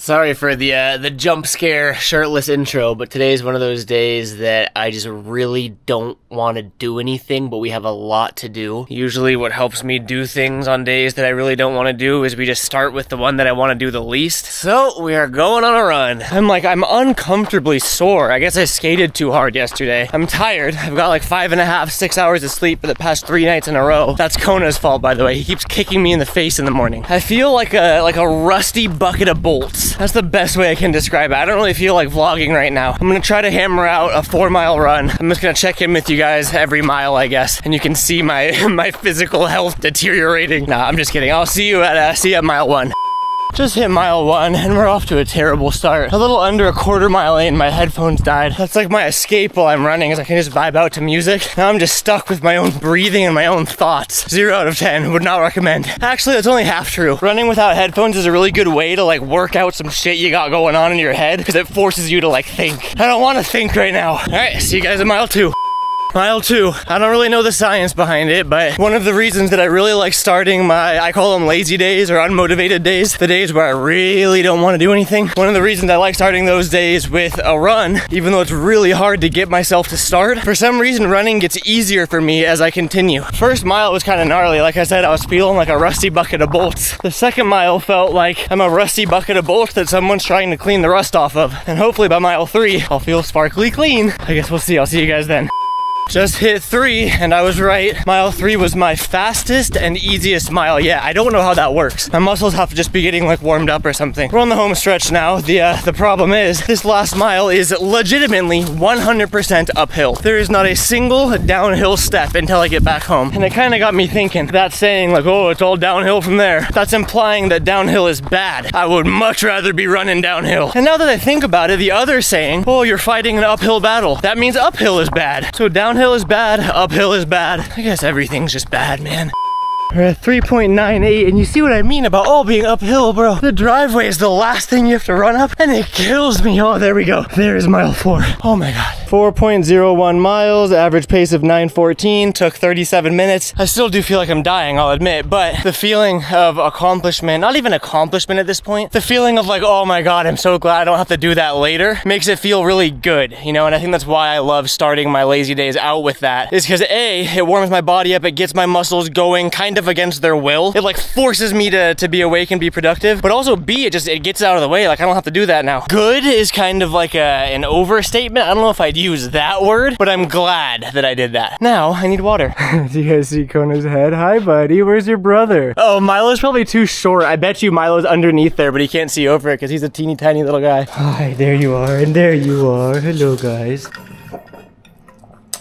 Sorry for the jump scare shirtless intro, but today's one of those days that I just really don't want to do anything, but we have a lot to do. Usually what helps me do things on days that I really don't want to do is we just start with the one that I want to do the least. So we are going on a run. I'm uncomfortably sore. I guess I skated too hard yesterday. I'm tired. I've got like 5.5, 6 hours of sleep for the past 3 nights in a row. That's Kona's fault, by the way. He keeps kicking me in the face in the morning. I feel like a rusty bucket of bolts. That's the best way I can describe it. I don't really feel like vlogging right now. I'm gonna try to hammer out a 4-mile run. I'm just gonna check in with you guys every mile, I guess, and you can see my physical health deteriorating. Nah, I'm just kidding. I'll see you at mile 1. Just hit mile 1 and we're off to a terrible start. A little under a quarter mile in, my headphones died. That's like my escape while I'm running, is I can just vibe out to music. Now I'm just stuck with my own breathing and my own thoughts. 0 out of 10, would not recommend. Actually, that's only half true. Running without headphones is a really good way to like work out some shit you got going on in your head, because it forces you to like think. I don't want to think right now. All right, see you guys at mile 2. Mile 2. I don't really know the science behind it, but one of the reasons that I really like starting I call them lazy days or unmotivated days, the days where I really don't want to do anything. One of the reasons I like starting those days with a run, even though it's really hard to get myself to start, for some reason running gets easier for me as I continue. First mile was kind of gnarly. Like I said, I was feeling like a rusty bucket of bolts. The second mile felt like I'm a rusty bucket of bolts that someone's trying to clean the rust off of. And hopefully by mile 3, I'll feel sparkly clean. I guess we'll see. I'll see you guys then. Just hit 3 and I was right. Mile 3 was my fastest and easiest mile yet. I don't know how that works. My muscles have to just be getting like warmed up or something. We're on the home stretch now. The problem is this last mile is legitimately 100% uphill. There is not a single downhill step until I get back home. And it kind of got me thinking, that saying like, oh, it's all downhill from there. That's implying that downhill is bad. I would much rather be running downhill. And now that I think about it, the other saying, oh, you're fighting an uphill battle. That means uphill is bad. So downhill is bad, uphill is bad. I guess everything's just bad, man. We're at 3.98, and you see what I mean about all being uphill, bro. The driveway is the last thing you have to run up, and it kills me. Oh, there we go. There's mile 4. Oh my God. 4.01 miles, average pace of 9:14, took 37 minutes. I still do feel like I'm dying, I'll admit, but the feeling of accomplishment, not even accomplishment at this point, the feeling of like, oh my God, I'm so glad I don't have to do that later, makes it feel really good, you know, and I think that's why I love starting my lazy days out with that, is because A, it warms my body up, it gets my muscles going kind of against their will. It like forces me to be awake and be productive, but also B, it gets out of the way. Like I don't have to do that now. Good is kind of like an overstatement. I don't know if I'd use that word, but I'm glad that I did that. Now I need water. Do you guys see Kona's head? Hi buddy, where's your brother? Oh, Milo's probably too short. I bet you Milo's underneath there, but he can't see over it because he's a teeny tiny little guy. Hi, there you are, and there you are. Hello guys.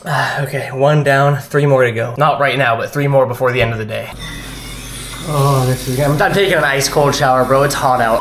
Okay, 1 down, 3 more to go. Not right now, but 3 more before the end of the day. Oh, this is good. I'm taking an ice cold shower, bro. It's hot out.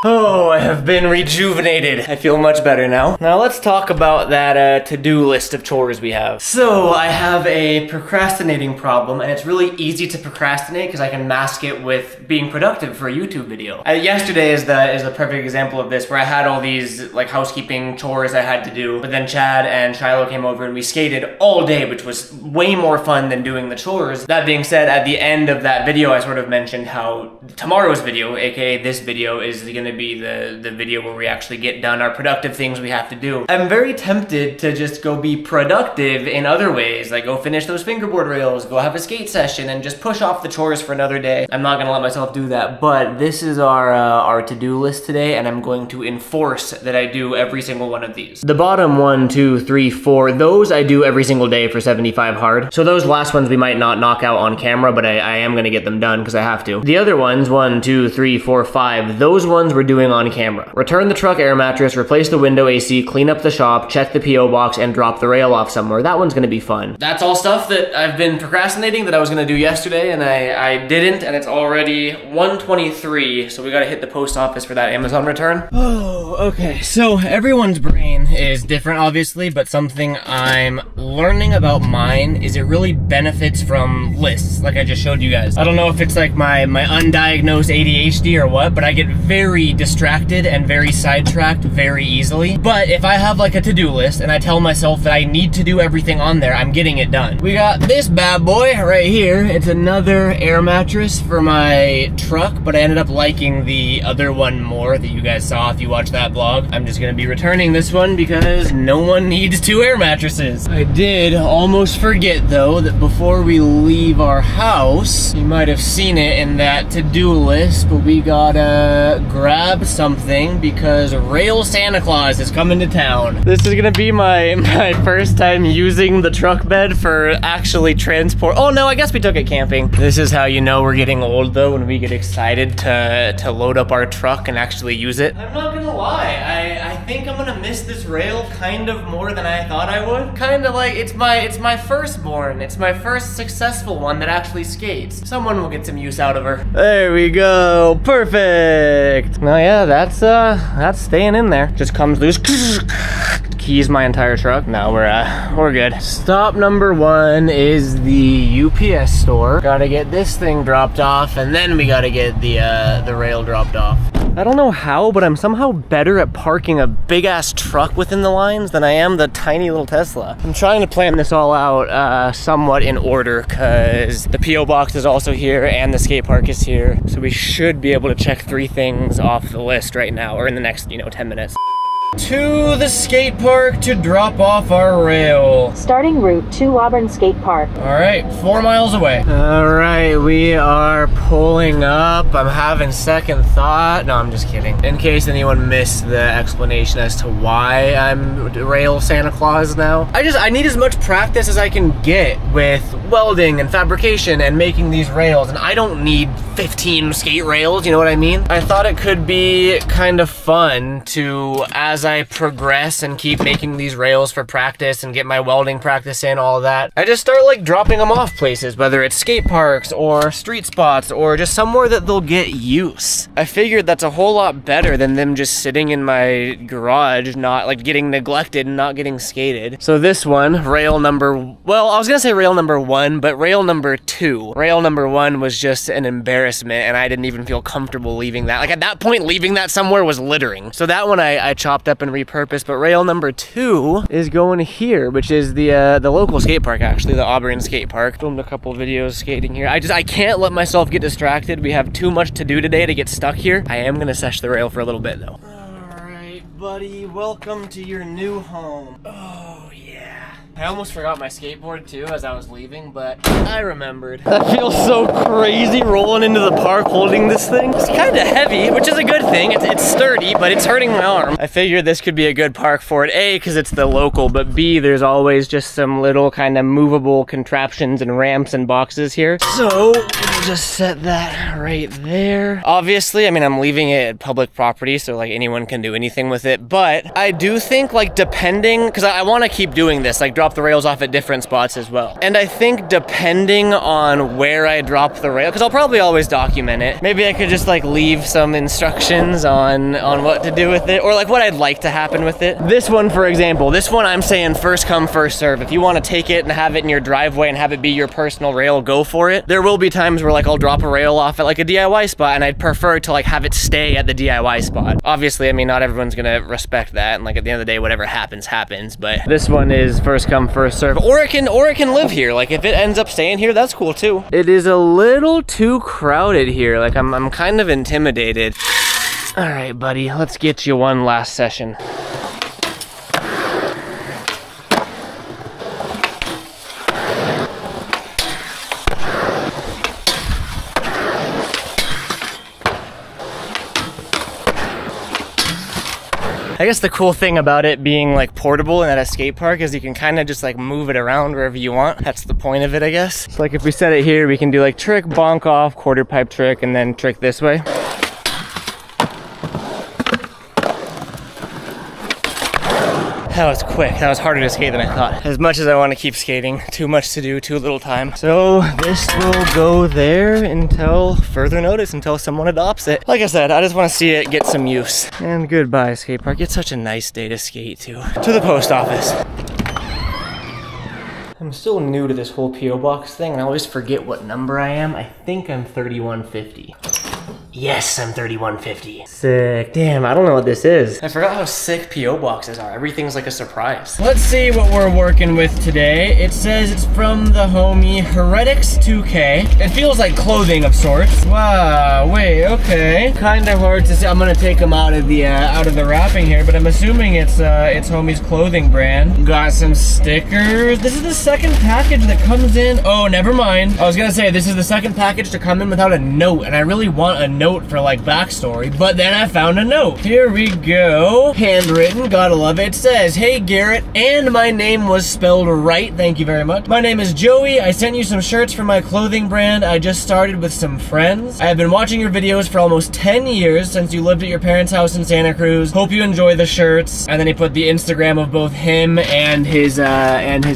Oh, I have been rejuvenated. I feel much better now. Now let's talk about that to-do list of chores we have. So I have a procrastinating problem, and it's really easy to procrastinate because I can mask it with being productive for a YouTube video. Yesterday is the perfect example of this, where I had all these like housekeeping chores I had to do, but then Chad and Shiloh came over and we skated all day, which was way more fun than doing the chores. That being said, at the end of that video, I sort of mentioned how tomorrow's video, aka this video, is gonna be the video where we actually get done our productive things we have to do. I'm very tempted to just go be productive in other ways, like go finish those fingerboard rails, go have a skate session, and just push off the chores for another day. I'm not gonna let myself do that, but this is our to-do list today, and I'm going to enforce that I do every single one of these. The bottom 1, 2, 3, 4, those I do every single day for 75 hard. So those last ones we might not knock out on camera, but I am gonna get them done because I have to. The other ones, 1, 2, 3, 4, 5, those ones we're doing on camera. Return the truck air mattress, replace the window AC, clean up the shop, check the PO box, and drop the rail off somewhere. That one's gonna be fun. That's all stuff that I've been procrastinating that I was gonna do yesterday, and I didn't, and it's already 1:23, so we gotta hit the post office for that Amazon return. Oh, okay. So everyone's brain is different, obviously, but something I'm learning about mine is it really benefits from lists, like I just showed you guys. I don't know if it's like my undiagnosed ADHD or what, but I get very very distracted and very sidetracked very easily. But if I have like a to-do list and I tell myself that I need to do everything on there, I'm getting it done. We got this bad boy right here. It's another air mattress for my truck, but I ended up liking the other one more that you guys saw if you watched that vlog. I'm just gonna be returning this one because no one needs 2 air mattresses. I did almost forget though that before we leave our house, you might have seen it in that to-do list, but we gotta grab something because Rail Santa Claus is coming to town. This is gonna be my first time using the truck bed for actually transport. Oh no, I guess we took it camping. This is how you know we're getting old though, when we get excited to load up our truck and actually use it. I'm not gonna lie, I think I'm gonna miss this rail kind of more than I thought I would. Kind of like it's my firstborn. It's my first successful one that actually skates. Someone will get some use out of her. There we go, perfect. Now yeah, that's staying in there. Just comes loose. Keys my entire truck. Now we're good. Stop number 1 is the UPS store. Gotta get this thing dropped off, and then we gotta get the rail dropped off. I don't know how, but I'm somehow better at parking a big ass truck within the lines than I am the tiny little Tesla. I'm trying to plan this all out somewhat in order because the P.O. box is also here and the skate park is here. So we should be able to check 3 things off the list right now, or in the next, 10 minutes. To the skate park to drop off our rail. Starting route to Auburn Skate Park. All right, 4 miles away. All right, we are pulling up. I'm having second thought. No, I'm just kidding. In case anyone missed the explanation as to why I'm Rail Santa Claus now. I need as much practice as I can get with welding and fabrication and making these rails, and I don't need 15 skate rails, you know what I mean? I thought it could be kind of fun to, as I progress and keep making these rails for practice and get my welding practice in, all that, I just start like dropping them off places, whether it's skate parks or street spots or just somewhere that they'll get use. I figured that's a whole lot better than them just sitting in my garage, not like getting neglected and not getting skated. So this one, rail number, well, I was gonna say rail number 1, but rail number 2. Rail number 1 was just an embarrassment and I didn't even feel comfortable leaving that. Like at that point, leaving that somewhere was littering. So that one I chopped up and repurposed, but rail number 2 is going here, which is the local skate park, actually, the Auburn skate park. Filmed a couple videos skating here. I can't let myself get distracted. We have too much to do today to get stuck here. I am gonna sesh the rail for a little bit though. All right, buddy, welcome to your new home. Oh yeah. I almost forgot my skateboard too as I was leaving, but I remembered. That feels so crazy rolling into the park holding this thing. It's kind of heavy, which is a good thing. It's sturdy, but it's hurting my arm. I figured this could be a good park for it. A, because it's the local, but B, there's always just some little kind of movable contraptions and ramps and boxes here. So we'll just set that right there. Obviously, I mean, I'm leaving it at public property, so like anyone can do anything with it, but I do think like depending, because I want to keep doing this, like drop the rails off at different spots as well. And I think depending on where I drop the rail, because I'll probably always document it, maybe I could just like leave some instructions on what to do with it, or like what I'd like to happen with it. This one, for example, this one I'm saying first come, first serve. If you want to take it and have it in your driveway and have it be your personal rail, go for it. There will be times where like I'll drop a rail off at like a DIY spot and I'd prefer to like have it stay at the DIY spot. Obviously, I mean, not everyone's gonna respect that, and like at the end of the day, whatever happens, happens, but this one is first come, first serve. Or it can live here. Like if it ends up staying here, that's cool too. It is a little too crowded here. Like I'm kind of intimidated. All right, buddy, let's get you one last session. I guess the cool thing about it being like portable and at a skate park is you can kind of just like move it around wherever you want. That's the point of it, I guess. So like if we set it here, we can do like trick, bonk off, quarter pipe trick, and then trick this way. That was quick. That was harder to skate than I thought. As much as I want to keep skating, too much to do, too little time. So this will go there until further notice, until someone adopts it. Like I said, I just want to see it get some use. And goodbye, skate park. It's such a nice day to skate too. To the post office. I'm still new to this whole P.O. box thing, and I always forget what number I am. I think I'm 3150. Yes, I'm 3150. Sick. Damn, I don't know what this is. I forgot how sick P.O. boxes are. Everything's like a surprise. Let's see what we're working with today. It says it's from the homie Heretics 2K. It feels like clothing of sorts. Wow, wait, okay. Kinda hard to see. I'm gonna take them out of the wrapping here, but I'm assuming it's homie's clothing brand. Got some stickers. This is the second package that comes in. Oh, never mind. I was gonna say, this is the second package to come in without a note, and I really want a note for like backstory, but then I found a note. Here we go. Handwritten, gotta love it. It says, "Hey Garrett, and my name was spelled right. Thank you very much. My name is Joey. I sent you some shirts for my clothing brand. I just started with some friends. I have been watching your videos for almost 10 years since you lived at your parents' house in Santa Cruz. Hope you enjoy the shirts." And then he put the Instagram of both him and his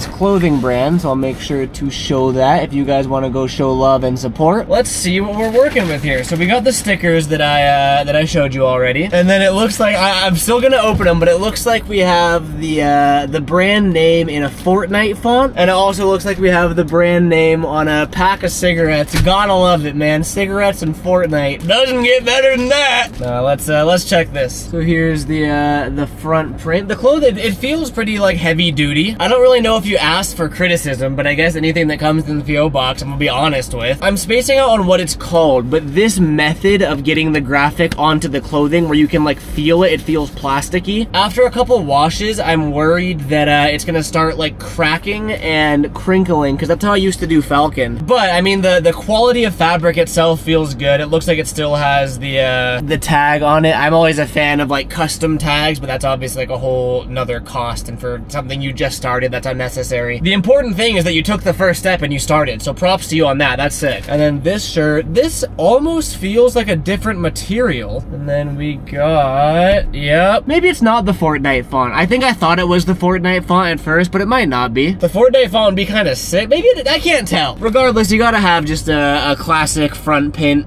clothing brand, so I'll make sure to show that if you guys want to go show love and support. Let's see what we're working with here. So we got the stickers that I showed you already, and then it looks like I'm still gonna open them, but it looks like we have the brand name in a Fortnite font, and it also looks like we have the brand name on a pack of cigarettes. Gotta love it, man. Cigarettes and Fortnite doesn't get better than that. Let's check this. So here's the front print. The clothing, it feels pretty like heavy duty. I don't really know if you asked for criticism, but I guess anything that comes in the P.O. box I'm gonna be honest with. I'm spacing out on what it's called, but this method of getting the graphic onto the clothing where you can like feel it feels plasticky. After a couple washes, I'm worried that it's gonna start like cracking and crinkling, because that's how I used to do Falcon. But I mean, the quality of fabric itself feels good. It looks like it still has the tag on it. I'm always a fan of like custom tags, but that's obviously like a whole nother cost, and for something you just started, that's unnecessary. The important thing is that you took the first step and you started, so props to you on that. That's sick. And then this shirt, this almost feels like a different material. And then we got, yep, maybe it's not the Fortnite font. I think I thought it was the Fortnite font at first, but it might not be. The Fortnite font would be kind of sick. Maybe I can't tell. Regardless, you gotta have just a classic front print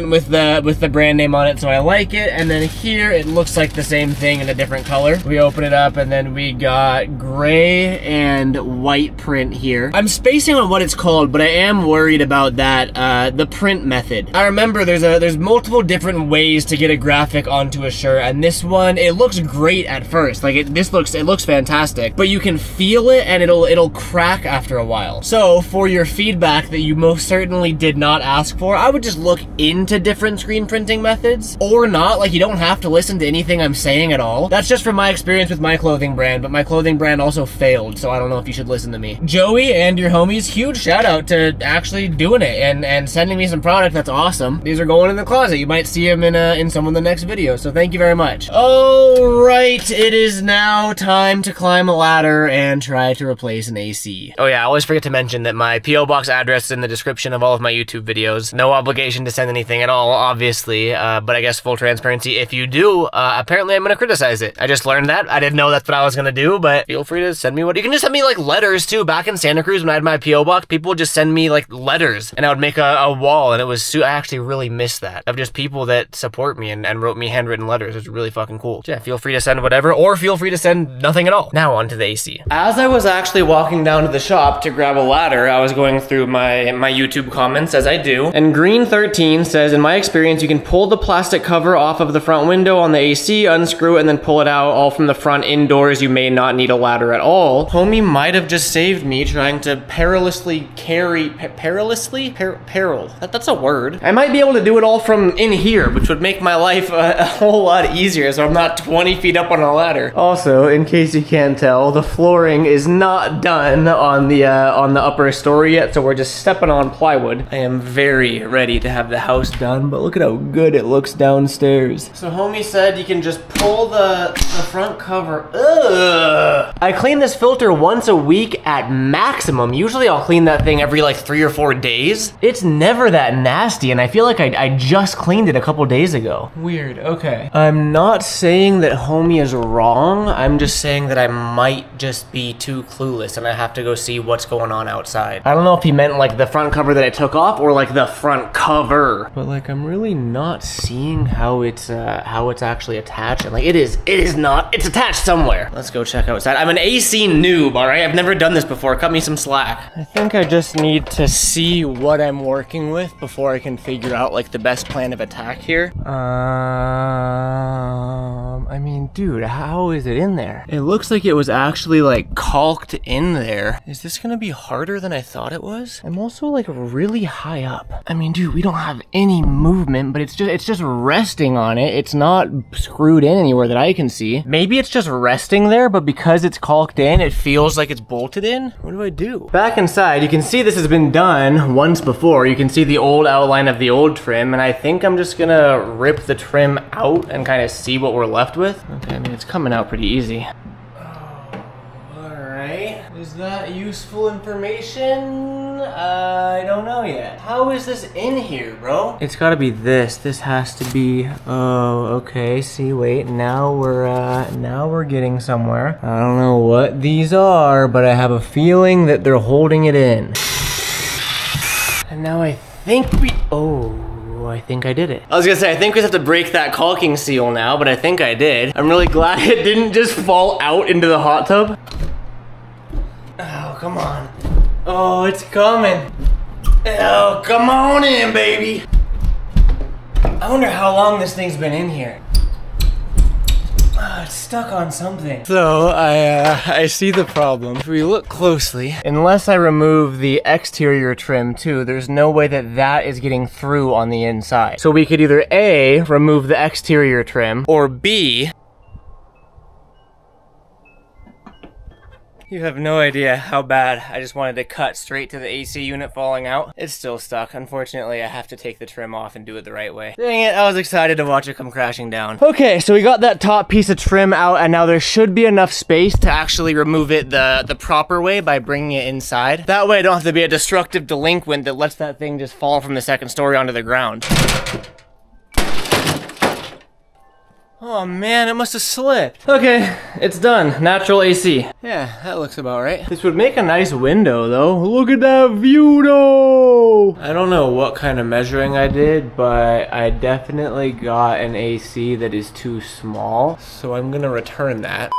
with the brand name on it, so I like it. And then here it looks like the same thing in a different color. We open it up and then we got gray and white print here. I'm spacing on what it's called, but I am worried about that the print method. I remember there's multiple different ways to get a graphic onto a shirt, and this one, it looks great at first. Like it looks fantastic, but you can feel it and it'll crack after a while. So for your feedback that you most certainly did not ask for, I would just look into different screen printing methods, or not. Like, you don't have to listen to anything I'm saying at all. That's just from my experience with my clothing brand, but my clothing brand also failed, so I don't know if you should listen to me. Joey and your homies, huge shout out to actually doing it and sending me some product. That's awesome. These are going in the closet. You might see them in some of the next videos, so thank you very much. All right, it is now time to climb a ladder and try to replace an AC. Oh yeah, I always forget to mention that my P.O. box address is in the description of all of my YouTube videos. No obligation to send anything at all, obviously, but I guess full transparency, if you do, apparently I'm gonna criticize it. I just learned that. I didn't know that's what I was gonna do, but feel free to send me what. You can just send me like letters too. Back in Santa Cruz when I had my P.O. box, people would just send me like letters, and I would make a wall, and it was, I actually really miss that, of just people that support me and wrote me handwritten letters. It's really fucking cool. Yeah, feel free to send whatever, or feel free to send nothing at all. Now on to the AC. As I was actually walking down to the shop to grab a ladder, I was going through my YouTube comments, as I do, and Green13 says, in my experience, you can pull the plastic cover off of the front window on the AC, unscrew it, and then pull it out all from the front indoors. You may not need a ladder at all. Homie might have just saved me trying to perilously carry, peril. That's a word. I might be able to do it all from in here, which would make my life a whole lot easier, so I'm not 20 feet up on a ladder. Also, in case you can't tell, the flooring is not done on the upper story yet, so we're just stepping on plywood. I am very ready to have the house done, but look at how good it looks downstairs. So homie said you can just pull the front cover. Ugh. I clean this filter once a week at maximum. Usually I'll clean that thing every like 3 or 4 days. It's never that nasty, and I feel like I just cleaned it a couple days ago. Weird, okay. I'm not saying that homie is wrong. I'm just saying that I might just be too clueless and I have to go see what's going on outside. I don't know if he meant like the front cover that I took off or like the front cover. But like, I'm really not seeing how it's actually attached. And like, it is not, it's attached somewhere. Let's go check outside. I'm an AC noob, all right? I've never done this before. Cut me some slack. I think I just need to see what I'm working with before before I can figure out like the best plan of attack here. I mean, dude, how is it in there? It looks like it was actually like caulked in there. Is this gonna be harder than I thought it was? I'm also like really high up. I mean, dude, we don't have any movement, but it's just resting on it. It's not screwed in anywhere that I can see. Maybe it's just resting there, but because it's caulked in, it feels like it's bolted in. What do I do? Back inside, you can see this has been done once before. You can see the old outline of the old trim, and I think I'm just gonna rip the trim out and kind of see what we're left with. Okay, I mean, it's coming out pretty easy. Alright, is that useful information? I don't know yet. How is this in here, bro? It's gotta be this. This has to be, oh, okay, see, wait, now we're getting somewhere. I don't know what these are, but I have a feeling that they're holding it in. And now I think I think I did it. I was gonna say, I think we have to break that caulking seal now, but I think I did. I'm really glad it didn't just fall out into the hot tub. Oh, come on. Oh, it's coming. Oh, come on in, baby. I wonder how long this thing's been in here. Oh, it's stuck on something. So I see the problem. If we look closely, unless I remove the exterior trim too, there's no way that that is getting through on the inside. So we could either A, remove the exterior trim, or B, you have no idea how bad I just wanted to cut straight to the AC unit falling out. It's still stuck. Unfortunately, I have to take the trim off and do it the right way. Dang it, I was excited to watch it come crashing down. Okay, so we got that top piece of trim out, and now there should be enough space to actually remove it the proper way by bringing it inside. That way I don't have to be a destructive delinquent that lets that thing just fall from the second story onto the ground. Oh man, it must have slipped. Okay, it's done. Natural AC. Yeah, that looks about right. This would make a nice window though. Look at that view though! I don't know what kind of measuring I did, but I definitely got an AC that is too small. So I'm gonna return that.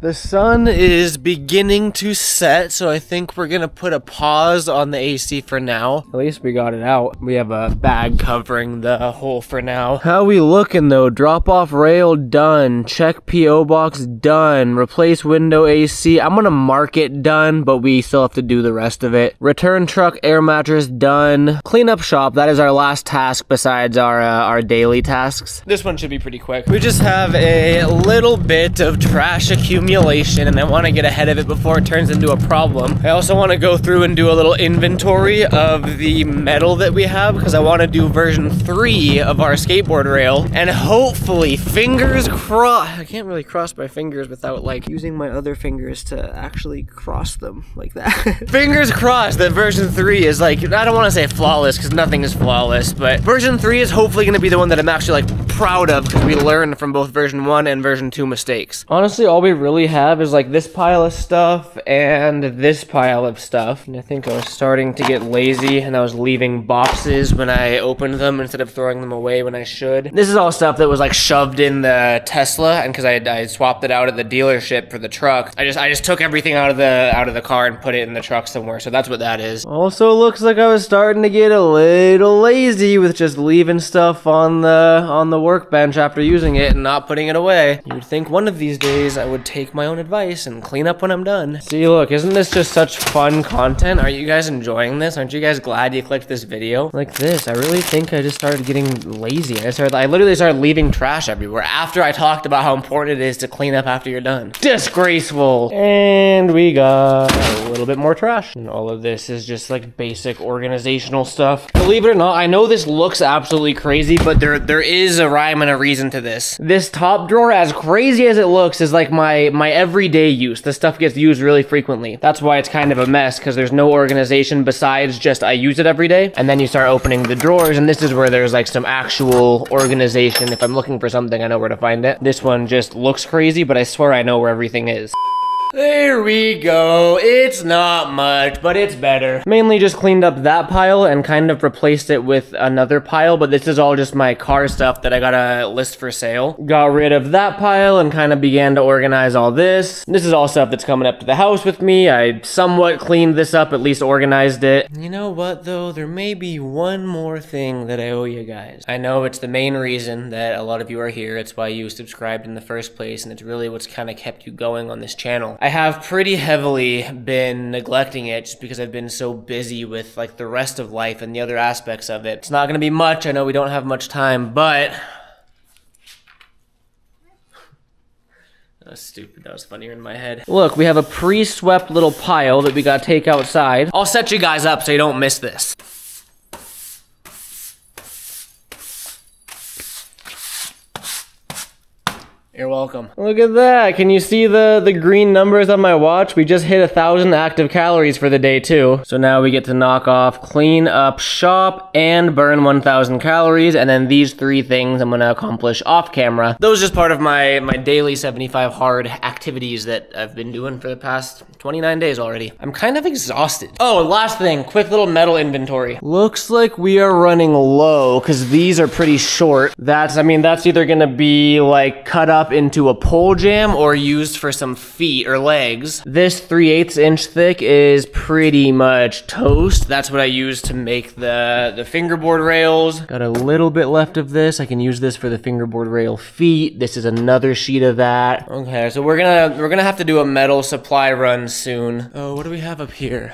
The sun is beginning to set, so I think we're gonna put a pause on the AC for now. At least we got it out. We have a bag covering the hole for now. How we looking though? Drop off rail done. Check PO box done. Replace window AC. I'm gonna mark it done, but we still have to do the rest of it. Return truck air mattress done. Clean up shop. That is our last task besides our daily tasks. This one should be pretty quick. We just have a little bit of trash accumulation, and I want to get ahead of it before it turns into a problem. I also want to go through and do a little inventory of the metal that we have, because I want to do version 3 of our skateboard rail, and hopefully, fingers crossed, I can't really cross my fingers without like using my other fingers to actually cross them like that. Fingers crossed that version 3 is like, I don't want to say flawless because nothing is flawless, but version 3 is hopefully going to be the one that I'm actually like proud of, because we learned from both version 1 and version 2 mistakes. Honestly, all we really have is like this pile of stuff and this pile of stuff, and I think I was starting to get lazy and I was leaving boxes when I opened them instead of throwing them away when I should. This is all stuff that was like shoved in the Tesla, and because I swapped it out at the dealership for the truck, I just took everything out of the car and put it in the truck somewhere, so that's what that is. Also looks like I was starting to get a little lazy with just leaving stuff on the workbench after using it and not putting it away. You'd think one of these days I would take my own advice and clean up when I'm done. See, look, isn't this just such fun content? Are you guys enjoying this? Aren't you guys glad you clicked this video? Like this, I really think I just started getting lazy. I literally started leaving trash everywhere after I talked about how important it is to clean up after you're done. Disgraceful. And we got a little bit more trash. And all of this is just like basic organizational stuff. Believe it or not, I know this looks absolutely crazy, but there is a rhyme and a reason to this. This top drawer, as crazy as it looks, is like my everyday use. This stuff gets used really frequently. That's why it's kind of a mess, because there's no organization besides just I use it every day. And then you start opening the drawers, and this is where there's like some actual organization. If I'm looking for something, I know where to find it. This one just looks crazy, but I swear I know where everything is. There we go. It's not much, but it's better. Mainly just cleaned up that pile and kind of replaced it with another pile, but this is all just my car stuff that I gotta list for sale. Got rid of that pile and kind of began to organize all this. This is all stuff that's coming up to the house with me. I somewhat cleaned this up, at least organized it. You know what though? There may be one more thing that I owe you guys. I know it's the main reason that a lot of you are here. It's why you subscribed in the first place, and it's really what's kind of kept you going on this channel. I have pretty heavily been neglecting it just because I've been so busy with like the rest of life and the other aspects of it. It's not gonna be much. I know we don't have much time, but that was stupid. That was funnier in my head. Look, we have a pre-swept little pile that we gotta take outside. I'll set you guys up so you don't miss this. You're welcome. Look at that. Can you see the green numbers on my watch? We just hit 1,000 active calories for the day too. So now we get to knock off, clean up shop, and burn 1,000 calories. And then these 3 things I'm gonna accomplish off camera. Those are just part of my daily 75 hard activities that I've been doing for the past 29 days already. I'm kind of exhausted. Oh, last thing, quick little metal inventory. Looks like we are running low because these are pretty short. That's either gonna be like cut up into a pole jam or used for some feet or legs. This 3/8 inch thick is pretty much toast. That's what I use to make the fingerboard rails. Got a little bit left of this. I can use this for the fingerboard rail feet. This is another sheet of that. Okay, so we're gonna have to do a metal supply run soon. Oh, what do we have up here?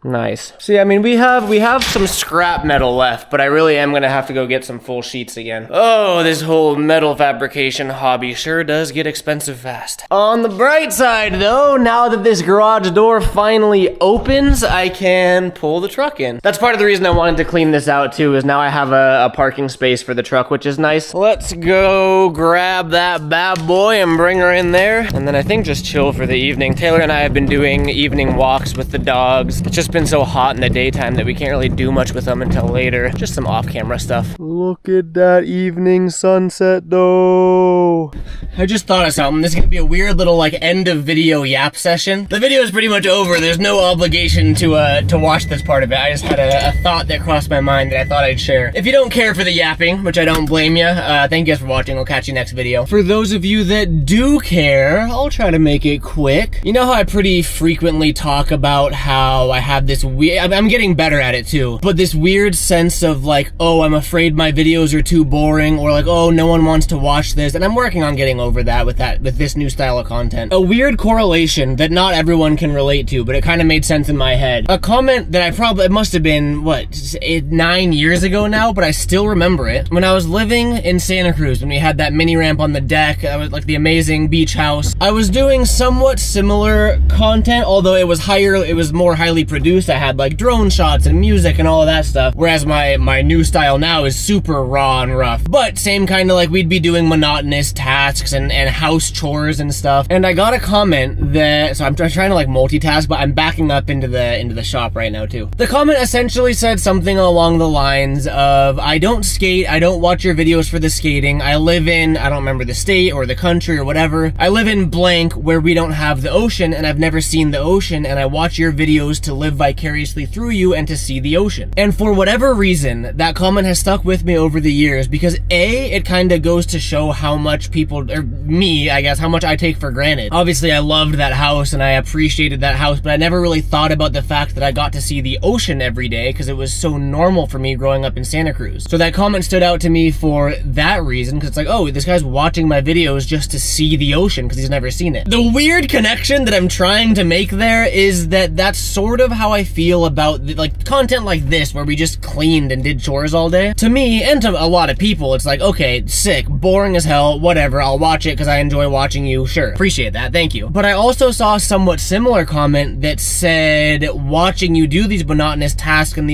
Nice. See, I mean, we have some scrap metal left, but I really am gonna have to go get some full sheets again. Oh, this whole metal fabrication hobby sure does get expensive fast. On the bright side, though, now that this garage door finally opens, I can pull the truck in. That's part of the reason I wanted to clean this out, too, is now I have a parking space for the truck, which is nice. Let's go grab that bad boy and bring her in there, and then I think just chill for the evening. Taylor and I have been doing evening walks with the dogs. It's just been so hot in the daytime that we can't really do much with them until later. Just some off-camera stuff. Look at that evening sunset though. I just thought of something. This is gonna be a weird little like end of video yap session. The video is pretty much over. There's no obligation to watch this part of it. I just had a thought that crossed my mind that I thought I'd share. If you don't care for the yapping, which I don't blame you, thank you guys for watching. I'll catch you next video. For those of you that do care, I'll try to make it quick. You know how I pretty frequently talk about how I have this weird, I'm getting better at it too, but this weird sense of like, oh, I'm afraid my videos are too boring, or like, oh, no one wants to watch this, and I'm working on getting over that with this new style of content. A weird correlation that not everyone can relate to, but it kind of made sense in my head. A comment that it must have been, what, 9 years ago now, but I still remember it. When I was living in Santa Cruz, when we had that mini ramp on the deck, I was like the amazing beach house, I was doing somewhat similar content, although it was more highly produced. I had like drone shots and music and all of that stuff, whereas my new style now is super raw and rough, but same kind of like we'd be doing monotonous tasks and house chores and stuff. And I got a comment that, so I'm trying to like multitask, but I'm backing up into the shop right now too. The comment essentially said something along the lines of, I don't skate, I don't watch your videos for the skating, I live in, I don't remember the state or the country or whatever, I live in blank where we don't have the ocean and I've never seen the ocean, and I watch your videos to live vicariously through you and to see the ocean. And for whatever reason, that comment has stuck with me over the years because A, it kind of goes to show how much people, or me, I guess, how much I take for granted. Obviously, I loved that house and I appreciated that house, but I never really thought about the fact that I got to see the ocean every day because it was so normal for me growing up in Santa Cruz. So that comment stood out to me for that reason, because it's like, oh, this guy's watching my videos just to see the ocean because he's never seen it. The weird connection that I'm trying to make there is that that's sort of how I feel about like content like this, where we just cleaned and did chores all day. To me, and to a lot of people, it's like, okay, sick, boring as hell, whatever, I'll watch it because I enjoy watching you, sure, appreciate that, thank you. But I also saw a somewhat similar comment that said, watching you do these monotonous tasks and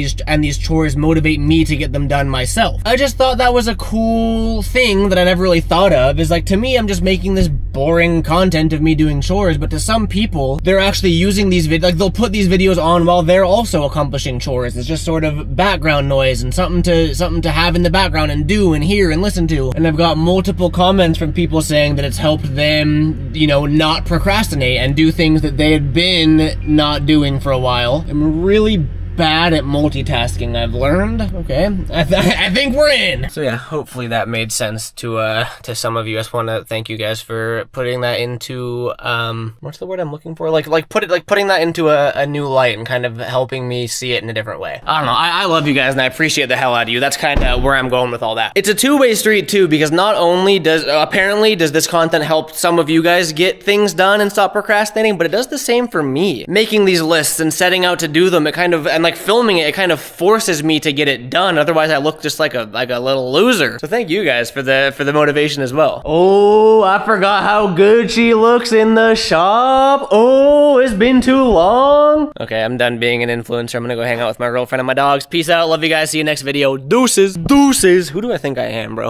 these chores motivate me to get them done myself. I just thought that was a cool thing that I never really thought of, is like, to me, I'm just making this boring content of me doing chores, but to some people, they're actually using these videos, like they'll put these videos on while they're also accomplishing chores. It's just sort of background noise and something to have in the background and do and hear and listen to. And I've got multiple comments from people saying that it's helped them, you know, not procrastinate and do things that they had been not doing for a while. I'm really bad at multitasking, I've learned. Okay, I think we're in. So yeah, hopefully that made sense to some of you. I just want to thank you guys for putting that into what's the word I'm looking for? Like putting that into a new light and kind of helping me see it in a different way. I don't know. I love you guys and I appreciate the hell out of you. That's kind of where I'm going with all that. It's a two-way street too, because not only does this content help some of you guys get things done and stop procrastinating, but it does the same for me. Making these lists and setting out to do them, it kind of, and like filming it kind of forces me to get it done. Otherwise I look just like a little loser. So thank you guys for the motivation as well. Oh, I forgot how good she looks in the shop. Oh, it's been too long. Okay, I'm done being an influencer. I'm gonna go hang out with my girlfriend and my dogs. Peace out, love you guys, see you next video. Deuces. Who do I think I am, bro?